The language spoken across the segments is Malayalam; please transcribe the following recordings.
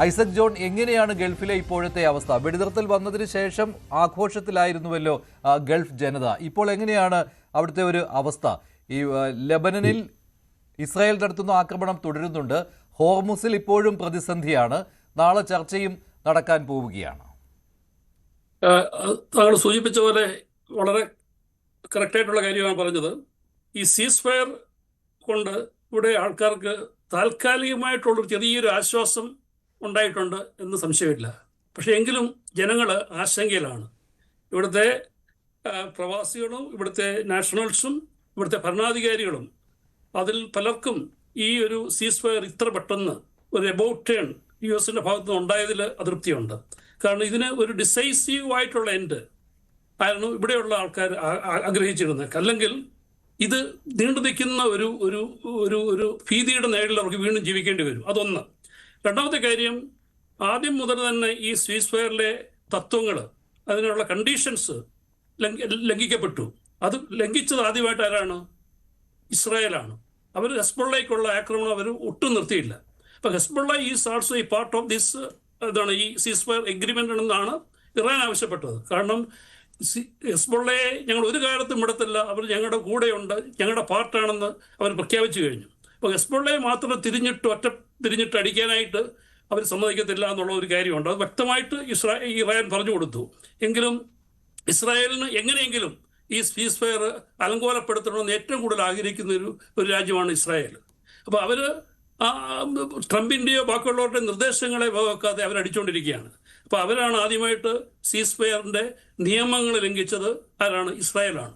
ഐസക് ജോൺ, എങ്ങനെയാണ് ഗൾഫിലെ ഇപ്പോഴത്തെ അവസ്ഥ? വെടിനിർത്തൽ വന്നതിന് ശേഷം ആഘോഷത്തിലായിരുന്നുവല്ലോ ഗൾഫ് ജനത. ഇപ്പോൾ എങ്ങനെയാണ് അവിടുത്തെ ഒരു അവസ്ഥ? ഈ ലെബനനിൽ ഇസ്രായേൽ നടത്തുന്ന ആക്രമണം തുടരുന്നുണ്ട്. ഹോർമുസിൽ ഇപ്പോഴും പ്രതിസന്ധിയാണ്. നാളെ ചർച്ചയും നടക്കാൻ പോവുകയാണ്. താങ്കൾ സൂചിപ്പിച്ച പോലെ വളരെ കറക്റ്റായിട്ടുള്ള കാര്യമാണ് പറഞ്ഞത്. ഈ സീസ് ഫയർ കൊണ്ട് ഇവിടെ ആൾക്കാർക്ക് താൽക്കാലികമായിട്ടുള്ളൊരു ചെറിയൊരു ആശ്വാസം ഉണ്ടായിട്ടുണ്ട് എന്ന് സംശയമില്ല. പക്ഷേ എങ്കിലും ജനങ്ങൾ ആശങ്കയിലാണ്. ഇവിടുത്തെ പ്രവാസികളും ഇവിടുത്തെ നാഷണൽസും ഇവിടുത്തെ ഭരണാധികാരികളും അതിൽ പലർക്കും ഈ ഒരു സീസ് ഫയർ ഇത്ര പെട്ടെന്ന് ഒരു എബൌട്ട് ടേൺ US ഭാഗത്തു നിന്ന് ഉണ്ടായതിൽ അതൃപ്തിയുണ്ട്. കാരണം ഇതിന് ഒരു ഡിസൈസീവ് ആയിട്ടുള്ള എൻഡ് ആയിരുന്നു ഇവിടെയുള്ള ആൾക്കാർ ആഗ്രഹിച്ചിരുന്നത്. അല്ലെങ്കിൽ ഇത് നീണ്ടു നിൽക്കുന്ന ഒരു ഒരു ഒരു ഒരു ഭീതിയുടെ നേരിൽ അവർക്ക് വീണ്ടും ജീവിക്കേണ്ടി വരും. അതൊന്ന്. രണ്ടാമത്തെ കാര്യം, ആദ്യം മുതൽ തന്നെ ഈ സീസ് ഫയറിലെ തത്വങ്ങൾ, അതിനുള്ള കണ്ടീഷൻസ് ലംഘിക്കപ്പെട്ടു. അത് ലംഘിച്ചത് ആദ്യമായിട്ട് ആരാണ്? ഇസ്രായേലാണ്. അവർ ഹെസ്ബുള്ളയ്ക്കുള്ള ആക്രമണം അവർ ഒട്ടും നിർത്തിയില്ല. അപ്പോൾ ഹെസ്ബുള്ള ഈസ് ആൾസോ ഈ പാർട്ട് ഓഫ് ദിസ് ഇതാണ് ഈ സീസ് ഫയർ എഗ്രിമെൻ്റ് എന്നാണ് ഇറാൻ ആവശ്യപ്പെട്ടത്. കാരണം ഹെസ്ബുള്ളയെ ഞങ്ങൾ ഒരു കാലത്തും വിടത്തില്ല, അവർ ഞങ്ങളുടെ കൂടെയുണ്ട്, ഞങ്ങളുടെ പാർട്ടാണെന്ന് അവർ പ്രഖ്യാപിച്ചു കഴിഞ്ഞു. അപ്പോൾ ഹെസ്ബുള്ളയെ മാത്രം തിരിഞ്ഞിട്ട് അടിക്കാനായിട്ട് അവർ സമ്മതിക്കത്തില്ല എന്നുള്ള ഒരു കാര്യമുണ്ട്. അത് വ്യക്തമായിട്ട് ഇറാൻ പറഞ്ഞു കൊടുത്തു. എങ്കിലും ഇസ്രായേലിന് എങ്ങനെയെങ്കിലും ഈ സീസ് ഫയർ അലങ്കോലപ്പെടുത്തണമെന്ന് ഏറ്റവും കൂടുതൽ ആഗ്രഹിക്കുന്ന ഒരു രാജ്യമാണ് ഇസ്രായേൽ. അപ്പോൾ അവർ ട്രംപിൻ്റെയോ ബാക്കിയുള്ളവരുടെ നിർദ്ദേശങ്ങളെ വകവെക്കാതെ അവരടിച്ചുകൊണ്ടിരിക്കുകയാണ്. അപ്പോൾ അവരാണ് ആദ്യമായിട്ട് സീസ് ഫയറിൻ്റെ നിയമങ്ങൾ ലംഘിച്ചത്. ആരാണ്? ഇസ്രായേലാണ്.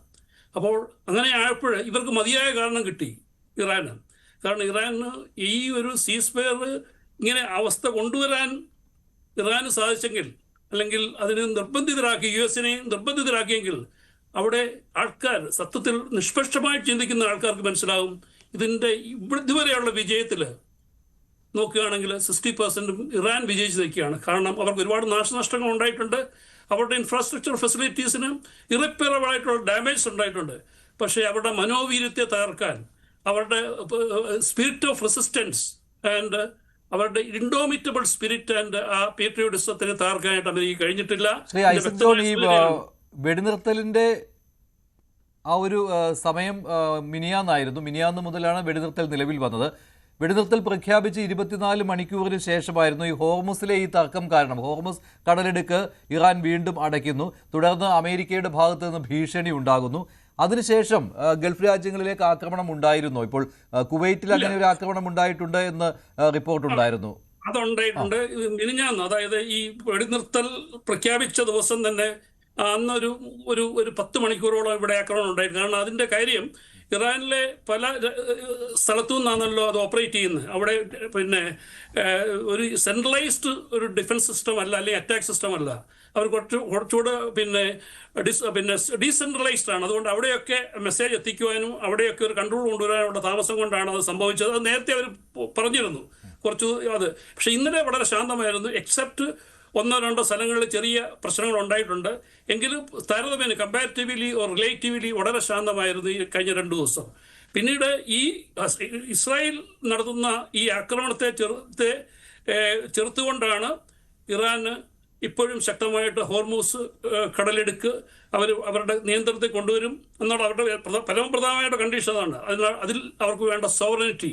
അപ്പോൾ അങ്ങനെ ആയപ്പോൾ ഇവർക്ക് മതിയായ കാരണം കിട്ടി ഇറാന്. കാരണം ഇറാന് ഈ ഒരു സീസ് ഫയർ ഇങ്ങനെ അവസ്ഥ കൊണ്ടുവരാൻ ഇറാന് സാധിച്ചെങ്കിൽ, അല്ലെങ്കിൽ അതിനെ നിർബന്ധിതരാക്കി, US നിർബന്ധിതരാക്കിയെങ്കിൽ അവിടെ ആൾക്കാർ സത്യത്തിൽ നിഷ്പക്ഷമായി ചിന്തിക്കുന്ന ആൾക്കാർക്ക് മനസ്സിലാവും ഇതിൻ്റെ ഇതുവരെയുള്ള വിജയത്തിൽ നോക്കുകയാണെങ്കിൽ 60% ഇറാൻ വിജയിച്ച് നിൽക്കുകയാണ്. കാരണം അവർക്ക് ഒരുപാട് നാശനഷ്ടങ്ങൾ ഉണ്ടായിട്ടുണ്ട്. അവരുടെ ഇൻഫ്രാസ്ട്രക്ചർ ഫെസിലിറ്റീസിന് ഇറപ്പറബിൾ ആയിട്ടുള്ള ഡാമേജ് ഉണ്ടായിട്ടുണ്ട്. പക്ഷേ അവരുടെ മനോവീര്യത്തെ തകർക്കാൻ, അവരുടെ സ്പിരിറ്റ് ഓഫ് റെസിസ്റ്റൻസ് ആൻഡ് അവരുടെ ഇൻഡോമിറ്റബിൾ സ്പിരിറ്റ് ആൻഡ് ആ പേട്രിയോട്ടിസത്തിന് തകർക്കാനായിട്ട് അമേരിക്ക കഴിഞ്ഞിട്ടില്ല. വെടിനിർത്തലിന്റെ ആ ഒരു സമയം മിനിയാന്നായിരുന്നു. മിനിയാന്ന് മുതലാണ് വെടിനിർത്തൽ നിലവിൽ വന്നത്. വെടിനിർത്തൽ പ്രഖ്യാപിച്ച് 24 മണിക്കൂറിന് ശേഷമായിരുന്നു ഈ ഹോർമുസിലെ ഈ തർക്കം കാരണം. ഹോർമുസ് കടലിടുക്ക് ഇറാൻ വീണ്ടും അടയ്ക്കുന്നു. തുടർന്ന് അമേരിക്കയുടെ ഭാഗത്ത് നിന്ന് ഭീഷണി ഉണ്ടാകുന്നു. അതിനുശേഷം ഗൾഫ് രാജ്യങ്ങളിലേക്ക് ആക്രമണം ഉണ്ടായിരുന്നു. ഇപ്പോൾ കുവൈറ്റിൽ അങ്ങനെ ഒരു ആക്രമണം ഉണ്ടായിട്ടുണ്ട് എന്ന് റിപ്പോർട്ടുണ്ടായിരുന്നു. അതുണ്ടായിട്ടുണ്ട് മിനിഞ്ഞാന്ന്. അതായത് ഈ വെടിനിർത്തൽ പ്രഖ്യാപിച്ച ദിവസം തന്നെ അന്നൊരു ഒരു 10 മണിക്കൂറോളം ഇവിടെ ആക്രമണം ഉണ്ടായിരുന്നു. കാരണം അതിൻ്റെ കാര്യം, ഇറാനിലെ പല സ്ഥലത്തു നിന്നാണല്ലോ അത് ഓപ്പറേറ്റ് ചെയ്യുന്നത്. അവിടെ പിന്നെ ഒരു സെൻട്രലൈസ്ഡ് ഒരു ഡിഫൻസ് സിസ്റ്റം അല്ല, അല്ലെങ്കിൽ അറ്റാക്ക് സിസ്റ്റം അല്ല. അവർ കുറച്ചുകൂടെ പിന്നെ ഡീസെൻട്രലൈസ്ഡ് ആണ്. അതുകൊണ്ട് അവിടെയൊക്കെ മെസ്സേജ് എത്തിക്കുവാനും അവിടെയൊക്കെ ഒരു കൺട്രോൾ കൊണ്ടുവരാനുള്ള താമസം കൊണ്ടാണ് അത് സംഭവിച്ചത്. അത് നേരത്തെ അവർ പറഞ്ഞിരുന്നു കുറച്ച് അത്. പക്ഷെ ഇന്നലെ വളരെ ശാന്തമായിരുന്നു. എക്സെപ്റ്റ് 1-2 സ്ഥലങ്ങളിൽ ചെറിയ പ്രശ്നങ്ങൾ ഉണ്ടായിട്ടുണ്ട്. എങ്കിലും താരതമ്യേന കമ്പാരിറ്റീവ്ലി ഓർ റിലേറ്റീവ്ലി വളരെ ശാന്തമായിരുന്നു ഈ കഴിഞ്ഞ 2 ദിവസം. പിന്നീട് ഈ ഇസ്രായേൽ നടത്തുന്ന ഈ ആക്രമണത്തെ ചെറുത്തുകൊണ്ടാണ് ഇറാന് ഇപ്പോഴും ശക്തമായിട്ട് ഹോർമൂസ് കടലിടുക്ക് അവരുടെ നിയന്ത്രണത്തിൽ കൊണ്ടുവരും എന്നുള്ള അവരുടെ പരമപ്രധാനമായിട്ട് കണ്ടീഷൻ അതാണ്. അതിൽ അവർക്ക് വേണ്ട സോവറിനിറ്റി,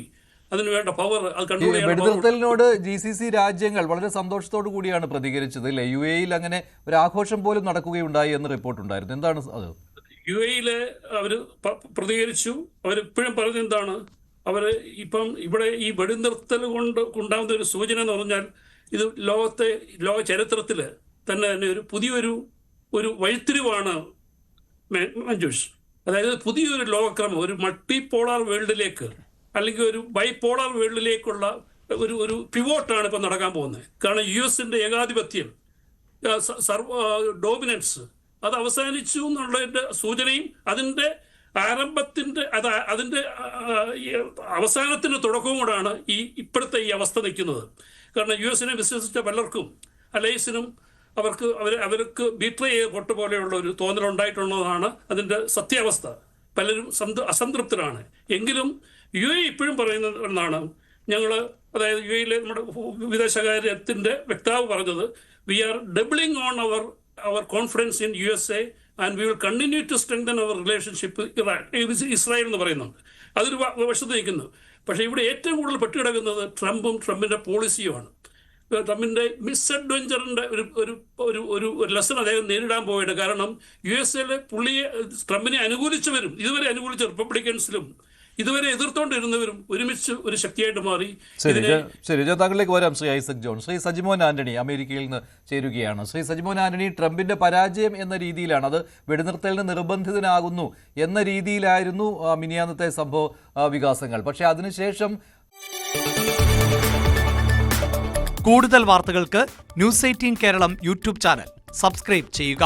അതിന് വേണ്ട പവർ, അത് കൺട്രോൾ ചെയ്യാൻ. വെടിനിർത്തലിനോട് GCC രാജ്യങ്ങൾ വളരെ സന്തോഷത്തോടു കൂടിയാണ് പ്രതികരിച്ചത്. അല്ലേ? UAE-ൽ അങ്ങനെ ഒരു ആഘോഷം പോലും നടക്കുകയുണ്ടായി എന്ന് റിപ്പോർട്ടുണ്ടായിരുന്നു. എന്താണ് അത്? UAE-ൽ അവർ പ്രതികരിച്ചു. അവരിപ്പോഴും പറഞ്ഞത് എന്താണ്? അവർ ഇപ്പം ഇവിടെ ഈ വെടിനിർത്തൽ കൊണ്ട് ഉണ്ടാകുന്ന ഒരു സൂചന എന്ന് പറഞ്ഞാൽ ഇത് ലോക ചരിത്രത്തിൽ തന്നെ ഒരു പുതിയൊരു വഴിത്തിരിവാണ് മഞ്ജുഷ്. അതായത് പുതിയൊരു ലോകക്രമം, ഒരു മൾട്ടിപോളാർ വേൾഡിലേക്ക് അല്ലെങ്കിൽ ഒരു ബൈപോളാർ വേൾഡിലേക്കുള്ള ഒരു പിവോട്ടാണ് ഇപ്പം നടക്കാൻ പോകുന്നത്. കാരണം US-ന്റെ ഏകാധിപത്യം, ഡോമിനൻസ് അത് അവസാനിച്ചു എന്നുള്ളതിൻ്റെ സൂചനയും അതിൻ്റെ അതിൻ്റെ അവസാനത്തിൻ്റെ തുടക്കവും കൂടാണ് ഇപ്പോഴത്തെ ഈ അവസ്ഥ നിൽക്കുന്നത്. കാരണം US-നെ വിശ്വസിച്ച പലർക്കും അലൈസിനും അവർക്ക് ബീട്രേ ചെയ്യപ്പെട്ട പോലെയുള്ള ഒരു തോന്നലുണ്ടായിട്ടുള്ളതാണ് അതിൻ്റെ സത്യാവസ്ഥ. പലരും അസംതൃപ്തരാണ്. എങ്കിലും UAE ഇപ്പോഴും പറയുന്നത് എന്നാണ്, ഞങ്ങൾ, അതായത് യു എയിലെ നമ്മുടെ വിദേശകാര്യത്തിൻ്റെ വക്താവ് പറഞ്ഞത്, we are doubling on our confidence in USA and we will continue to strengthen our relationship Israel എന്ന് പറയുന്നുണ്ട്. അതൊരു വശത്ത് നിൽക്കുന്നു. പക്ഷേ ഇവിടെ ഏറ്റവും കൂടുതൽ പെട്ടുകിടക്കുന്നത് ട്രംപിൻ്റെ പോളിസിയുമാണ്. ട്രംപിൻ്റെ മിസ്അഡ്വഞ്ചറിൻ്റെ ഒരു ലെസൺ അദ്ദേഹം നേരിടാൻ പോവുകയാണ്. കാരണം USA ട്രംപിനെ അനുകൂലിച്ചവരും ഇതുവരെ അനുകൂലിച്ച റിപ്പബ്ലിക്കൻസിലും ഇതുവരെ എതിർത്തോണ്ടിരുന്നവരും ഒരുമിച്ച് ഒരു ശക്തിയായിട്ട് മാറി. ശരി, താങ്കളിലേക്ക് വരാം. ശ്രീ ഐസക് ജോൺ. ശ്രീ സജിമോൻ ആന്റണി അമേരിക്കയിൽ നിന്ന് ചേരുകയാണ്. ശ്രീ സജിമോൻ ആന്റണി, ട്രംപിന്റെ പരാജയം എന്ന രീതിയിലാണ്, അത് വെടിനിർത്തലിന് നിർബന്ധിതനാകുന്നു എന്ന രീതിയിലായിരുന്നു മിനിയാന്നത്തെ സംഭവ വികാസങ്ങൾ. പക്ഷേ അതിനുശേഷം കൂടുതൽ വാർത്തകൾക്ക് news 18 Keralam YouTube channel subscribe ചെയ്യുക.